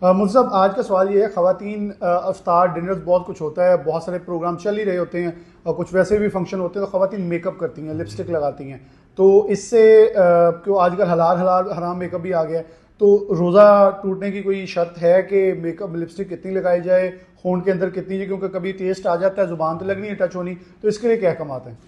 मुझे साहब आज का सवाल ये है, ख़वातीन अफ्तार डिनर्स बहुत कुछ होता है, बहुत सारे प्रोग्राम चल ही रहे होते हैं और कुछ वैसे भी फंक्शन होते हैं तो ख़वातीन मेकअप करती हैं, लिपस्टिक लगाती हैं। तो इससे क्यों आजकल हलाल हलाल हराम मेकअप भी आ गया है, तो रोज़ा टूटने की कोई शर्त है कि मेकअप लिपस्टिक कितनी लगाई जाए, होंठ के अंदर कितनी है, क्योंकि कभी टेस्ट आ जाता है, ज़ुबान तो लगनी है, टच होनी, तो इसके लिए क्या अहकाम आते हैं?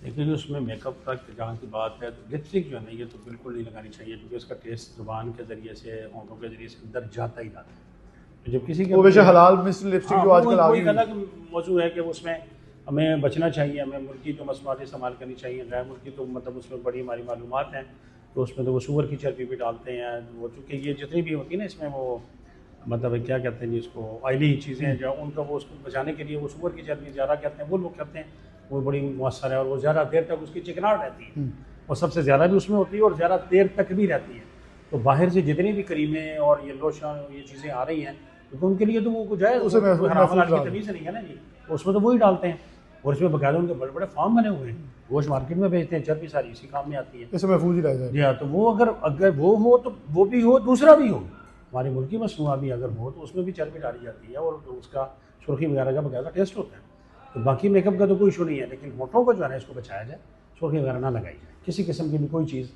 लेकिन उसमें मेकअप का जहाँ की बात है तो लिपस्टिक जो है ना ये तो बिल्कुल नहीं लगानी चाहिए, क्योंकि उसका टेस्ट ज़ुबान के ज़रिए से, होंठों के ज़रिए से अंदर जाता ही जाता है। तो जब किसी के वो वैसे हलाल मिस लिपस्टिक हाँ जो वो आजकल आ वो गई एक हुई अलग मौजू है कि उसमें हमें बचना चाहिए, हमें मुल्की जो मसनूआत इस्तेमाल करनी चाहिए। गैर मुल्की तो मतलब उसमें बड़ी हमारी मालूमात हैं, तो उसमें तो वो सूअर की चर्बी भी डालते हैं वो, चूँकि ये जितनी भी होती है ना इसमें वो मतलब क्या कहते हैं जिसको ऑयली चीज़ें हैं जो उनका वो उसको बचाने के लिए वो सूअर की चर्बी ज़्यादा कहते हैं, वो लोग कहते हैं वो बड़ी मौसर है और वो ज़्यादा देर तक उसकी चिकनाहट रहती है और सबसे ज़्यादा भी उसमें होती है और ज़्यादा देर तक भी रहती है। तो बाहर से जितनी भी क्रीमें और ये लोशन ये चीज़ें आ रही हैं तो उनके लिए तो वो जाए, उसे कोई हराम महफूज हलाल की रहा। तमीज़ नहीं है ना जी, तो उसमें तो वही डालते हैं और इसमें बाकायदा उनके बड़े बड़े फार्म बने हुए हैं, गोश्त मार्केट में बेचते हैं, चर्बी सारी इसी काम में आती है। इससे महफूज ही रह जाए। जी हाँ, तो वो अगर अगर वो हो तो वो भी हो, दूसरा भी हो, हमारी मुल्की मसनूआ भी अगर हो तो उसमें भी चर्बी डाली जाती है और उसका सुर्खी वगैरह का बाकायदा टेस्ट होता है। तो बाकी मेकअप का तो कोई इशू नहीं है, लेकिन होंठों को जो है ना इसको बचाया जाए, सुर्खी वगैरह ना लगाई जाए, किसी किस्म की भी कोई चीज़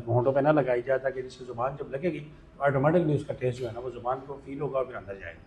होंठों पे ना लगाई जाए, ताकि जिससे ज़ुबान जब लगेगी तो ऑटोमेटिकली उसका टेस्ट जो है ना वो ज़ुबान को फील होगा और फिर अंदर जाएगा।